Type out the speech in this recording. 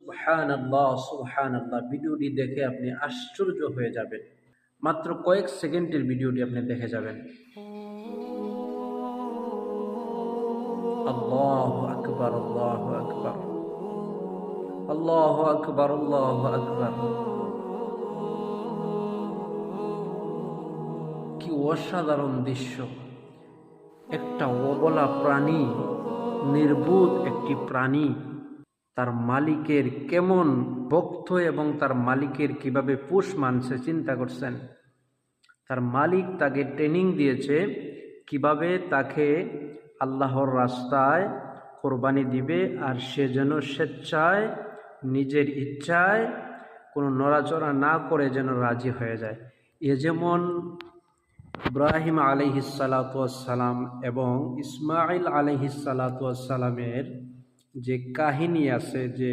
সুবহানাল্লাহ সুবহানাল্লাহ, ভিডিওটি দেখে আপনি আশ্চর্য হয়ে যাবেন। মাত্র কয়েক সেকেন্ডের ভিডিওটি আপনি দেখে যাবেন। আল্লাহু আকবার, আল্লাহু আকবার, আল্লাহু আকবার, আল্লাহু আকবার। কি অসাধারণ দৃশ্য! একটা অবলা প্রাণী, নির্বোধ একটি প্রাণী, তার মালিকের কেমন ভক্ত এবং তার মালিকের কিভাবে পোষ মানছে চিন্তা করছেন। তার মালিক তাকে ট্রেনিং দিয়েছে কিভাবে তাকে আল্লাহর রাস্তায় কোরবানি দিবে, আর সে যেন স্বেচ্ছায় নিজের ইচ্ছায় কোনো নড়াচড়া না করে যেন রাজি হয়ে যায়। এ যেমন ইব্রাহিম আলাইহিসসালাম এবং ইসমাইল আলাইহিসসালামের যে কাহিনী আছে, যে